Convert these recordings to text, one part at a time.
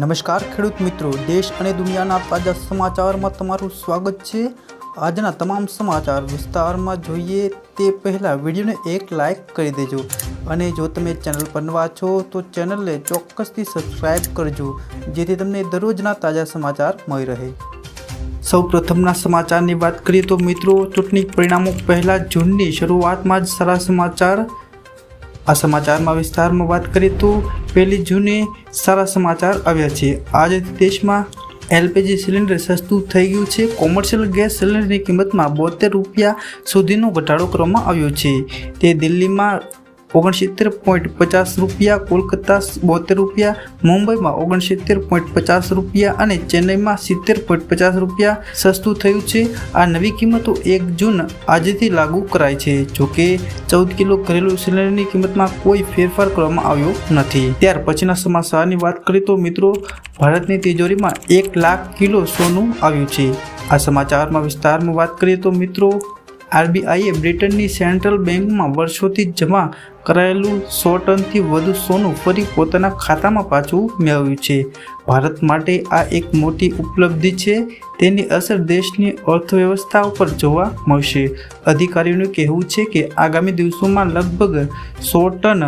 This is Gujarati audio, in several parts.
નમસ્કાર ખેડૂત મિત્રો, દેશ અને દુનિયાના તાજા સમાચારમાં તમારું સ્વાગત છે। આજના તમામ સમાચાર વિસ્તારમાં જોઈએ તે પહેલાં વિડીયોને એક લાઇક કરી દેજો અને જો તમે ચેનલ પર નવા છો તો ચેનલને ચોક્કસથી સબસ્ક્રાઇબ કરજો જેથી તમને દરરોજના તાજા સમાચાર મળી રહે। સૌપ્રથમના સમાચારની વાત કરીએ તો મિત્રો, ચૂંટણી પરિણામો પહેલાં જૂનની શરૂઆતમાં જ સારા સમાચાર। આ સમાચારમાં વિસ્તારમાં વાત કરીએ તો 1 જૂને સારા સમાચાર આવ્યા છે। આજે દેશમાં એલપીજી સિલિન્ડર સસ્તું થઈ ગયું છે। કોમર્શિયલ ગેસ સિલિન્ડરની કિંમતમાં 72 રૂપિયા સુધીનો ઘટાડો કરવામાં આવ્યો છે। તે દિલ્હીમાં 69.50 રૂપિયા, કોલકાતા 72 રૂપિયા, મુંબઈમાં 69.50 રૂપિયા અને ચેન્નઈમાં 70.50 રૂપિયા સસ્તું થયું છે। આ નવી કિંમતો 1 જૂન આજથી લાગુ કરાઈ છે। જોકે 14 કિલો ઘરેલું સિલિન્ડરની કિંમતમાં કોઈ ફેરફાર કરવામાં આવ્યો નથી। ત્યાર પછીના સમાચારની વાત કરીએ તો મિત્રો, ભારતની તિજોરીમાં 1 લાખ કિલો સોનું આવ્યું છે। આ સમાચારમાં વિસ્તારમાં વાત કરીએ તો મિત્રો, આરબીઆઈએ બ્રિટનની સેન્ટ્રલ બેંકમાં વર્ષોથી જમા કરાયેલું 100 ટનથી વધુ સોનું ફરી પોતાના ખાતામાં પાછું મેળવ્યું છે। ભારત માટે આ એક મોટી ઉપલબ્ધિ છે। તેની અસર દેશની અર્થવ્યવસ્થા ઉપર જોવા મળશે। અધિકારીઓનું કહેવું છે કે આગામી દિવસોમાં લગભગ 100 ટન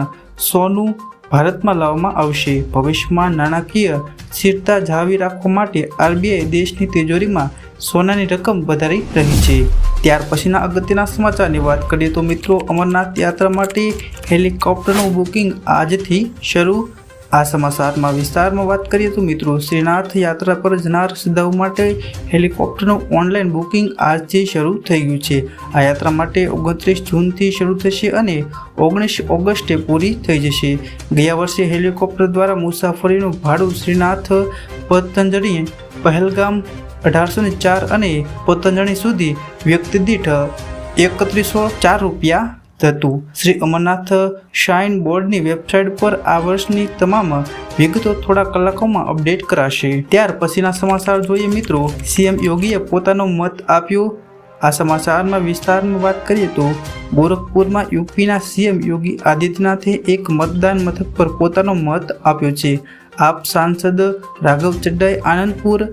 સોનું ભારતમાં લાવવામાં આવશે। ભવિષ્યમાં નાણાકીય સ્થિરતા જાળવી રાખવા માટે આરબીઆઈ દેશની તિજોરીમાં સોનાની રકમ વધારી રહી છે। ત્યાર પછીના અગત્યના સમાચારની વાત કરીએ તો મિત્રો, અમરનાથ યાત્રા માટે હેલિકોપ્ટરનું બુકિંગ આજથી શરૂ। આ સમાચારમાં વિસ્તારમાં વાત કરીએ તો મિત્રો, શ્રીનાથ યાત્રા પર જનાર શ્રદ્ધાળુઓ માટે હેલિકોપ્ટરનું ઓનલાઈન બુકિંગ આજથી શરૂ થઈ ગયું છે। આ યાત્રા માટે 29 જૂનથી શરૂ થશે અને 19 ઓગસ્ટે પૂરી થઈ જશે। ગયા વર્ષે હેલિકોપ્ટર દ્વારા મુસાફરીનું ભાડું શ્રીનાથ, પતંજલિ, પહેલગામ 1804 અને પતંજલિ સુધી વ્યક્તિ દીઠ 3104 રૂપિયા હતું। શ્રી અમરનાથ શ્રાઇન બોર્ડની વેબસાઇટ પર આ વર્ષની તમામ વિગતો થોડા કલાકોમાં અપડેટ કરાશે। ત્યાર પછીના સમાચાર જોઈએ મિત્રો, સીએમ યોગીએ પોતાનો મત આપ્યો। આ સમાચારમાં વિસ્તારમાં વાત કરીએ તો, ગોરખપુરમાં યુપીના સીએમ યોગી આદિત્યનાથે એક મતદાન મથક પર પોતાનો મત આપ્યો છે। આપ સાંસદ રાઘવ ચડ્ડાએ આનંદપુર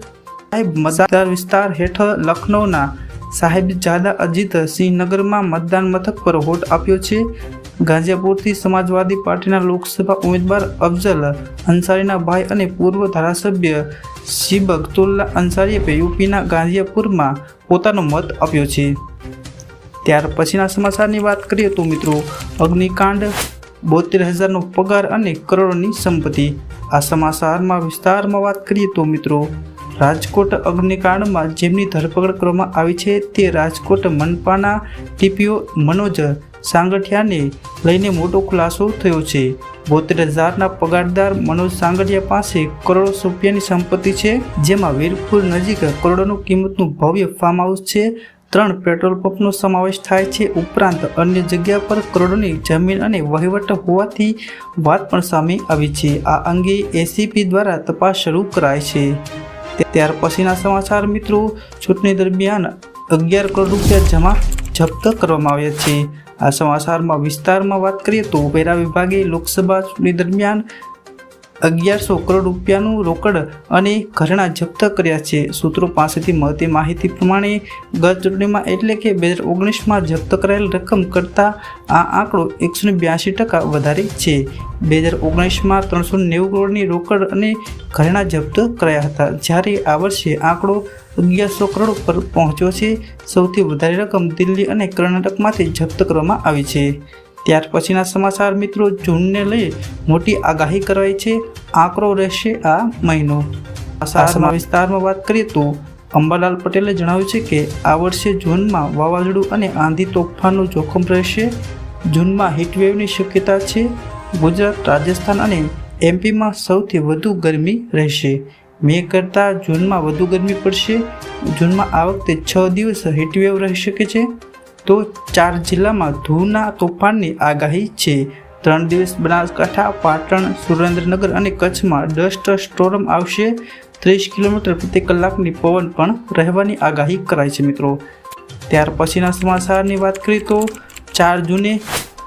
મતદાર વિસ્તાર હેઠળ લખનૌના સાહેબજાદા અજીત સિંહ નગરમાં મતદાન મથક પર વોટ આપ્યો છે। ગાઝિયાપુરથી સમાજવાદી પાર્ટીના લોકસભા ઉમેદવાર અફઝલ અંસારીના ભાઈ અને પૂર્વ ધારાસભ્ય શિબગતુલ્લા અંસારીએ યુપીના ગાઝિયાપુરમાં પોતાનો મત આપ્યો છે। ત્યાર પછીના સમાચારની વાત કરીએ તો મિત્રો, અગ્નિકાંડ, 72,000નો પગાર અને કરોડોની સંપત્તિ। આ સમાચારમાં વિસ્તારમાં વાત કરીએ તો મિત્રો, રાજકોટ અગ્નિકાંડમાં જેમની ધરપકડ કરવામાં આવી છે તે રાજકોટ મનપાના ટીપીઓ મનોજ સાંગઠિયાને લઈને મોટો ખુલાસો થયો છે। 72,000ના પગારદાર મનોજ સાંગઠિયા પાસે કરોડો રૂપિયાની સંપત્તિ છે, જેમાં વીરપુર નજીક કરોડોની કિંમતનું ભવ્ય ફાર્મ હાઉસ છે, 3 પેટ્રોલ પંપનો સમાવેશ થાય છે। ઉપરાંત અન્ય જગ્યા પર કરોડોની જમીન અને વહીવટ હોવાથી વાત પણ સામે આવી છે। આ અંગે એસીપી દ્વારા તપાસ શરૂ કરાઈ છે। ત્યાર પછીના સમાચાર મિત્રો, ચૂંટણી દરમિયાન 11 કરોડ રૂપિયા જપ્ત કરવામાં આવ્યા છે। આ સમાચારમાં વિસ્તારમાં વાત કરીએ તો, વેરા વિભાગે લોકસભા ચૂંટણી દરમિયાન 1100 કરોડ રૂપિયાનું રોકડ અને ઘરેણાં જપ્ત કર્યા છે। સૂત્રો પાસેથી મળતી માહિતી પ્રમાણે ગત ચૂંટણીમાં એટલે કે 2019માં જપ્ત કરાયેલ રકમ કરતાં આ આંકડો 182% વધારે છે। 2019માં 390 કરોડની રોકડ અને ઘરેણાં જપ્ત કરાયા હતા, જ્યારે આ વર્ષે આંકડો 1100 કરોડ પર પહોંચ્યો છે। સૌથી વધારે રકમ દિલ્હી અને કર્ણાટકમાંથી જપ્ત કરવામાં આવી છે। ત્યાર પછીના સમાચાર મિત્રો, જૂનને લઈ મોટી આગાહી કરાઈ છે। આંકડો રહેશે આ મહિનો। આ વિસ્તારમાં વાત કરીએ તો, અંબાલાલ પટેલે જણાવ્યું છે કે આ વર્ષે જૂનમાં વાવાઝોડું અને આંધી તોફાનનું જોખમ રહેશે। જૂનમાં હીટવેવની શક્યતા છે। ગુજરાત, રાજસ્થાન અને એમપીમાં સૌથી વધુ ગરમી રહેશે। મે કરતાં જૂનમાં વધુ ગરમી પડશે। જૂનમાં આ વખતે 6 દિવસ હીટવેવ રહી શકે છે, તો 4 જિલ્લામાં ધૂળના તોફાનની આગાહી છે। 3 દિવસ બનાસકાંઠા, પાટણ, સુરેન્દ્રનગર અને કચ્છમાં ડસ્ટ સ્ટોર્મ આવશે। 30 કિલોમીટર પ્રતિ કલાકની પવન પણ રહેવાની આગાહી કરાઈ છે મિત્રો। ત્યાર પછીના સમાચારની વાત કરીએ તો, 4 જૂને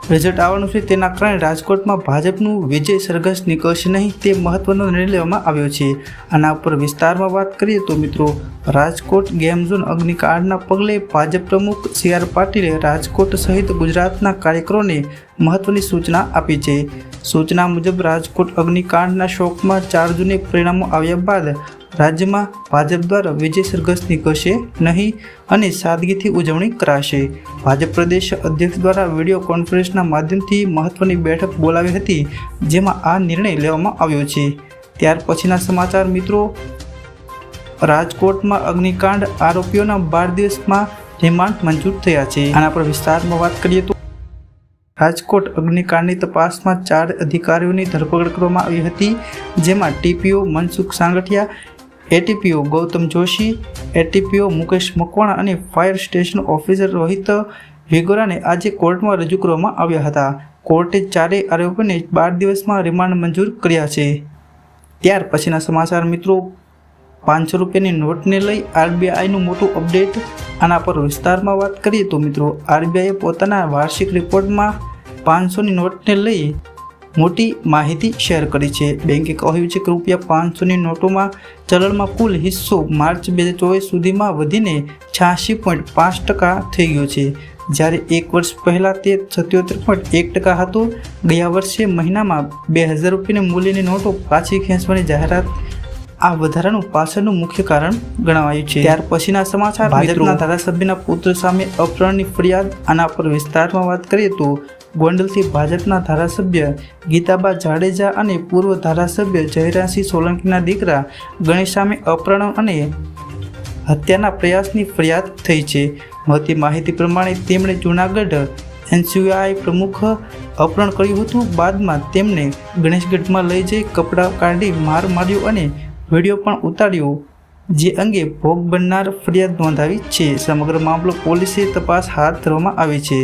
રિઝલ્ટ આવવાનું છે, તેના કારણે રાજકોટમાં ભાજપનું વિજય સરઘસ નીકળશે નહીં, તે મહત્વનો નિર્ણય લેવામાં આવ્યો છે. આના ઉપર વિસ્તારમાં વાત કરીએ તો મિત્રો, રાજકોટ ગેમ ઝોન અગ્નિકાંડના પગલે ભાજપ પ્રમુખ CR પાટીલે રાજકોટ સહિત ગુજરાતના કાર્યકરોને મહત્વની સૂચના આપી છે. સૂચના મુજબ રાજકોટ અગ્નિકાંડના શોકમાં 4 જૂને પરિણામો આવ્યા બાદ રાજ્યમાં ભાજપ દ્વારા વિજય સરઘસ નીકળશે નહીં અને સાદગીથી ઉજવણી કરાશે. ભાજપ પ્રદેશ અધ્યક્ષ દ્વારા વિડીયો કોન્ફરન્સના માધ્યમથી મહત્વની બેઠક બોલાવી હતી, જેમાં આ નિર્ણય લેવામાં આવ્યો છે. ત્યાર પછીના સમાચાર મિત્રો, રાજકોટમાં અગ્નિકાંડ આરોપીઓના 12 દિવસમાં રિમાન્ડ મંજૂર થયા છે. આના પર વિસ્તારમાં વાત કરીએ તો રાજકોટ અગ્નિકાંડની તપાસમાં 4 અધિકારીઓની ધરપકડ કરવામાં આવી હતી, જેમાં TPO Mansukh સાંગઠિયા, ATPO Gautam Joshi, ATPO Mukesh Makwana અને ફાયર સ્ટેશન ઓફિસર રોહિત વિગોરાને આજે કોર્ટમાં રજૂ કરવામાં આવ્યા હતા. કોર્ટે 4 આરોપીઓને 12 દિવસમાં રિમાન્ડ મંજૂર કર્યા છે. ત્યાર પછીના સમાચાર મિત્રો, 500 રૂપિયાની નોટને લઈ RBIનું મોટું અપડેટ. આના પર વિસ્તારમાં વાત કરીએ તો મિત્રો, RBIએ પોતાના વાર્ષિક રિપોર્ટમાં 500ની નોટને લઈ મોટી માહિતી શેર કરી છે. બેંકે કહ્યું છે કે ₹500ની નોટોમાં ચલણમાં કુલ હિસ્સો માર્ચ 2024 સુધીમાં વધીને 86.5% થઈ ગયો છે, જ્યારે એક વર્ષ પહેલાં તે 77.1% હતો. ગયા વર્ષે મહિનામાં 2000 રૂપિયાની મૂલ્યની નોટો પાછી ખેંચવાની જાહેરાત આ વધારાનું પાછળનું મુખ્ય કારણ ગણાવાયું છે. ત્યાર પછીના સમાચાર, ભાજપના ધારાસભ્યના પુત્ર સામે અપહરણની ફરિયાદ. આના પર વિસ્તારમાં વાત કરીએ તો ગોંડલથી ભાજપના ધારાસભ્ય ગીતાબા જાડેજા અને પૂર્વ ધારાસભ્ય જયરાજસિંહ સોલંકીના દીકરા ગણેશ સામે અપહરણ અને હત્યાના પ્રયાસની ફરિયાદ થઈ છે. મળતી માહિતી પ્રમાણે તેમણે જૂનાગઢ NCUI પ્રમુખ અપહરણ કર્યું હતું. બાદમાં તેમને ગણેશગઢમાં લઈ જઈ કપડાં કાઢી માર માર્યો અને વિડીયો પણ ઉતાર્યો, જે અંગે ભોગ બનનાર ફરિયાદ નોંધાવી છે. સમગ્ર મામલો પોલીસે તપાસ હાથ ધરવામાં આવી છે.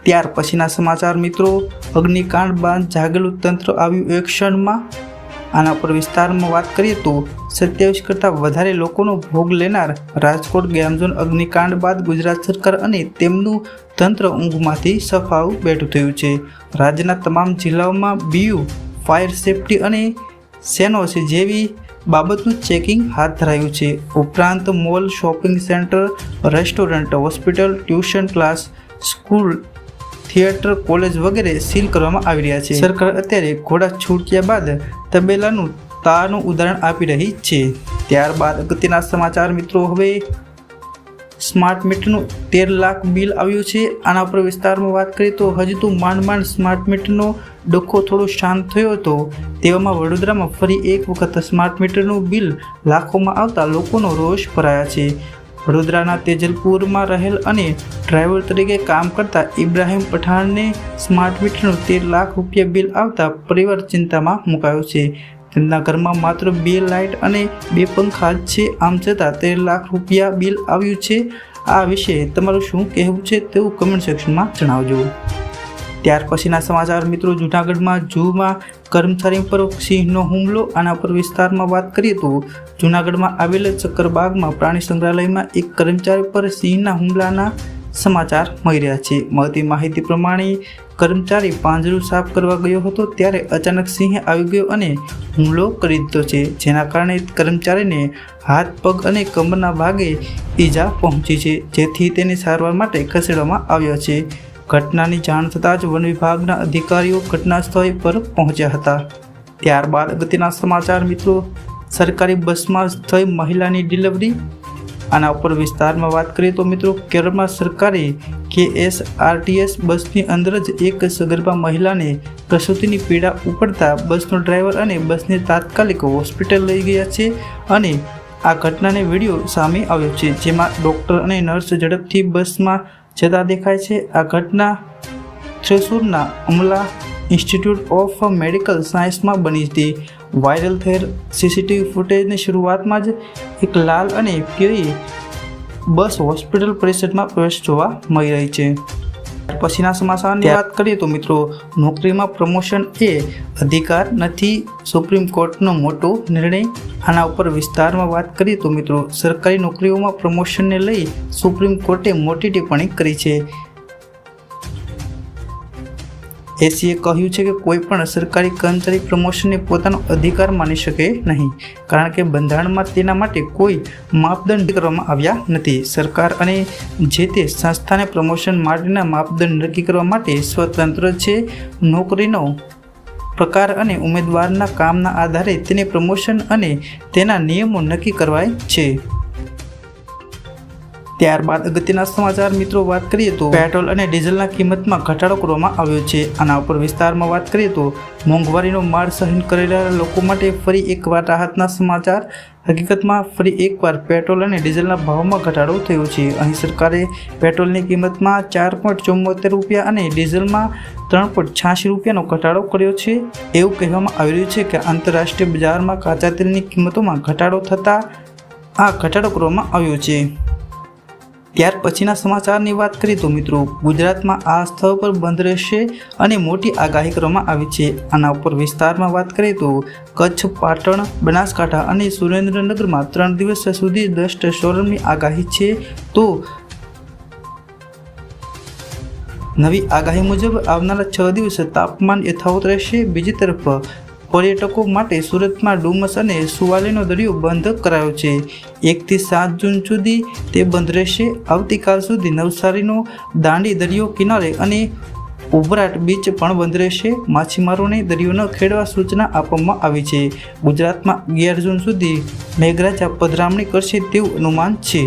ત્યાર પછીના સમાચાર મિત્રો, અગ્નિકાંડ બાદ જાગેલું તંત્ર આવ્યું એક્શનમાં. આના પર વિસ્તારમાં વાત કરીએ તો 27 કરતાં વધારે લોકોનો ભોગ લેનાર રાજકોટ ગેમ ઝોન અગ્નિકાંડ બાદ ગુજરાત સરકાર અને તેમનું તંત્ર ઊંઘમાંથી સફાળું બેઠું થયું છે. રાજ્યના તમામ જિલ્લાઓમાં BU, ફાયર સેફટી અને SENOC જેવી બાબતનું ચેકિંગ હાથ ધરાયું છે. ઉપરાંત mall, shopping centre, restaurant, hospital, tuition class, school, theatre, college વગેરે સીલ કરવામાં આવી રહ્યા છે. સરકાર અત્યારે ઘોડા છૂટ્યા બાદ તબેલાનું તાનું ઉદાહરણ આપી રહી છે. ત્યારબાદ અગત્યના સમાચાર મિત્રો, હવે સ્માર્ટ મીટરનું 13 લાખ બિલ આવ્યું છે. આના પર વિસ્તારમાં વાત કરીએ તો હજુ તો માંડ સ્માર્ટ મીટરનો ડખો થોડો શાંત થયો હતો. તેવામાં વડોદરામાં ફરી એક વખત સ્માર્ટ મીટરનું બિલ લાખોમાં આવતા લોકોનો રોષ ભરાયા છે. વડોદરાના તેજલપુરમાં રહેલ અને ડ્રાઈવર તરીકે કામ કરતા ઇબ્રાહિમ પઠાણને સ્માર્ટ મીટરનું 13 લાખ રૂપિયા બિલ આવતા પરિવાર ચિંતામાં મુકાયો છે. તેમના ઘરમાં માત્ર 2 લાઇટ અને 2 પંખા જ છે. આમ છતાં 13 લાખ રૂપિયા બિલ આવ્યું છે. આ વિશે તમારું શું કહેવું છે તેવું કમેન્ટ સેક્શનમાં જણાવજો. ત્યાર પછીના સમાચાર મિત્રો, જૂનાગઢમાં ઝૂમાં કર્મચારી પર સિંહનો હુમલો. આના પર વિસ્તારમાં વાત કરીએ તો જૂનાગઢમાં આવેલ ચક્કરબાગમાં પ્રાણી સંગ્રહાલયમાં એક કર્મચારી પર સિંહના હુમલાના સમાચાર મળી રહ્યા છે. મળતી માહિતી પ્રમાણે કર્મચારી પાંજરું સાફ કરવા ગયો હતો, ત્યારે અચાનક સિંહે આવી ગયો અને હુમલો કરી દીધો છે, જેના કારણે કર્મચારીને હાથ, પગ અને કમરના ભાગે ઈજા પહોંચી છે, જેથી તેને સારવાર માટે ખસેડવામાં આવ્યો છે. ઘટનાની જાણ થતાં જ વન વિભાગના અધિકારીઓ ઘટના સ્થળ પર પહોંચ્યા હતા. ત્યારબાદ અગત્યના સમાચાર મિત્રો, સરકારી બસમાં થઈ મહિલાની ડિલિવરી. આના ઉપર વિસ્તારમાં વાત કરીએ તો મિત્રો, કેરળમાં સરકારી KSRTS બસની અંદર જ એક સગર્ભા મહિલાને પ્રસૂતિની પીડા ઉપડતા બસનો ડ્રાઈવર અને બસને તાત્કાલિક હોસ્પિટલ લઈ ગયા છે અને આ ઘટનાને વિડીયો સામે આવ્યો છે, જેમાં ડૉક્ટર અને નર્સ ઝડપથી બસમાં જતા દેખાય છે. આ ઘટના થ્રિસુરના અમલા ઇન્સ્ટિટ્યૂટ ઓફ મેડિકલ સાયન્સમાં બની હતી. વાયરલ થયેલ CCTV ફૂટેજની શરૂઆતમાં જ એક લાલ અને પીળી બસ હોસ્પિટલ પરિસરમાં પ્રવેશ જોવા મળી રહી છે. પછીના સમાચારની વાત કરીએ તો મિત્રો, નોકરીમાં પ્રમોશન એ અધિકાર નથી, સુપ્રીમ કોર્ટનો મોટો નિર્ણય. આના ઉપર વિસ્તારમાં વાત કરીએ તો મિત્રો, સરકારી નોકરીઓમાં પ્રમોશનને લઈ સુપ્રીમ કોર્ટે મોટી ટિપ્પણી કરી છે. એસીએ કહ્યું છે કે કોઈ પણ સરકારી કર્મચારી પ્રમોશનને પોતાનો અધિકાર માની શકે નહીં, કારણ કે બંધારણમાં તેના માટે કોઈ માપદંડ કરવામાં આવ્યા નથી. સરકાર અને જે તે સંસ્થાને પ્રમોશન માટેના માપદંડ નક્કી કરવા માટે સ્વતંત્ર છે. નોકરીનો પ્રકાર અને ઉમેદવારના કામના આધારે તેને પ્રમોશન અને તેના નિયમો નક્કી કરવાય છે. ત્યારબાદ અગત્યના સમાચાર મિત્રો વાત કરીએ તો પેટ્રોલ અને ડીઝલના કિંમતમાં ઘટાડો કરવામાં આવ્યો છે. આના ઉપર વિસ્તારમાં વાત કરીએ તો મોંઘવારીનો માર સહન કરી રહેલા લોકો માટે ફરી એકવાર રાહતના સમાચાર. હકીકતમાં ફરી એકવાર પેટ્રોલ અને ડીઝલના ભાવમાં ઘટાડો થયો છે. અહીં સરકારે પેટ્રોલની કિંમતમાં 4.74 રૂપિયા અને ડીઝલમાં 3.86 રૂપિયાનો ઘટાડો કર્યો છે. એવું કહેવામાં આવી રહ્યું છે કે આંતરરાષ્ટ્રીય બજારમાં કાચા તેલની કિંમતોમાં ઘટાડો થતાં આ ઘટાડો કરવામાં આવ્યો છે. ત્યાર પછીના સમાચારની વાત કરીએ તો મિત્રો ગુજરાતમાં આ સ્થળ પર બંધ રહેશે અને મોટી આગાહી કરવામાં આવી છે. આના ઉપર વિસ્તારમાં વાત કરીએ તો કચ્છ, પાટણ, બનાસકાંઠા અને સુરેન્દ્રનગરમાં 3 દિવસ સુધી ડસ્ટ સ્ટોર્મની આગાહી છે. તો નવી આગાહી મુજબ આવનારા 6 દિવસ તાપમાન યથાવત રહેશે. બીજી તરફ પર્યટકો માટે સુરતમાં ડુમસ અને સુવાલીનો દરિયો બંધ કરાયો છે. 1 થી 7 જૂન સુધી તે બંધ રહેશે. આવતીકાલ સુધી નવસારીનો દાંડી દરિયો કિનારે અને ઉભરાટ બીચ પણ બંધ રહેશે. માછીમારોને દરિયો ન ખેડવા સૂચના આપવામાં આવી છે. ગુજરાતમાં 11 જૂન સુધી મેઘરાજા પધરામણી કરશે તેવું અનુમાન છે.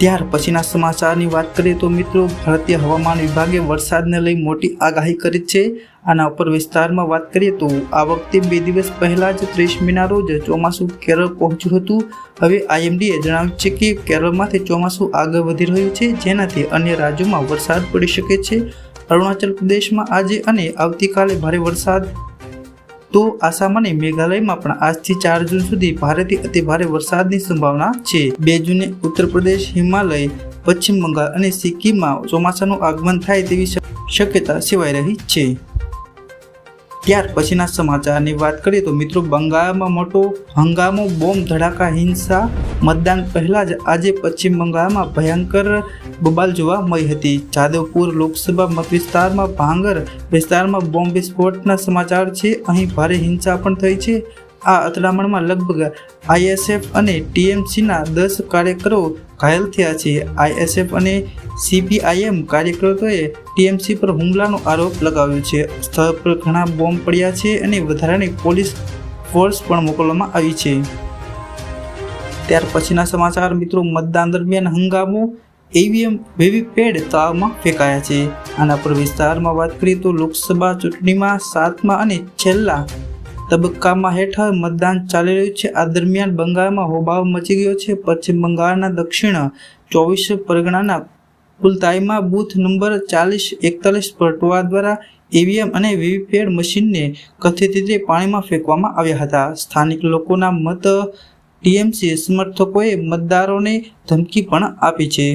ત્યાર પછીના સમાચારની વાત કરીએ તો મિત્રો ભારતીય હવામાન વિભાગે વરસાદને લઈ મોટી આગાહી કરી છે. આના ઉપર વિસ્તારમાં વાત કરીએ તો આ વખતે 2 દિવસ પહેલા જ 30 મેના રોજ ચોમાસું કેરળ પહોંચ્યું હતું. હવે આઈએમડીએ જણાવ્યું છે કે કેરળમાંથી ચોમાસું આગળ વધી રહ્યું છે, જેનાથી અન્ય રાજ્યોમાં વરસાદ પડી શકે છે. અરુણાચલ પ્રદેશમાં આજે અને આવતીકાલે ભારે વરસાદ, તો આસામ અને મેઘાલયમાં પણ આજથી 4 જૂન સુધી ભારેથી અતિભારે વરસાદની સંભાવના છે. 2 જૂને ઉત્તર પ્રદેશ, હિમાલય, પશ્ચિમ બંગાળ અને સિક્કિમમાં ચોમાસાનું આગમન થાય તેવી શક્યતા સેવાઈ રહી છે. ત્યાર પછીના સમાચારની વાત કરીએ તો મિત્રો બંગાળમાં મોટો હંગામો, બોમ્બ ધડાકા, હિંસા. મતદાન પહેલા જ આજે પશ્ચિમ બંગાળમાં ભયંકર બબાલ જોવા મળી હતી. જાદવપુર લોકસભા મત વિસ્તારમાં ભાંગર વિસ્તારમાં બોમ્બ વિસ્ફોટના સમાચાર છે. અહીં ભારે હિંસા પણ થઈ છે. આ અથડામણમાં લગભગ આઈએસએફ અને ટીએમસીના 10 કાર્યકરો ઘાયલ થયા છે. આઈએસએફ અને સીપીઆઈએમ કાર્યકરોએ ટીએમસી પર હુમલાનો આરોપ લગાવ્યો છે. સ્થળ પર ઘણા બોમ્બ પડ્યા છે અને વધારાની પોલીસ ફોર્સ પણ મોકલવામાં આવી છે. ત્યાર પછીના સમાચાર મિત્રો મતદાન દરમિયાન હંગામો, ઈવીએમ વીવીપેટ તળાવમાં ફેંકાયા છે. આના પર વિસ્તારમાં વાત કરીએ તો લોકસભા ચૂંટણીમાં 7મા અને છેલ્લા તબક્કામાં હેઠળ મતદાન ચાલી રહ્યું છે. આ દરમિયાન બંગાળમાં હોબાળો મચી ગયો છે. પશ્ચિમ બંગાળના દક્ષિણ 24 પરગણાના પુલતાઈમાં બૂથ નંબર 4041 પર ટોળા દ્વારા ઈવીએમ અને વીવીપેટ મશીનને કથિત રીતે પાણીમાં ફેંકવામાં આવ્યા હતા. સ્થાનિક લોકોના મત ટીએમસી સમર્થકોએ મતદારોને ધમકી પણ આપી છે.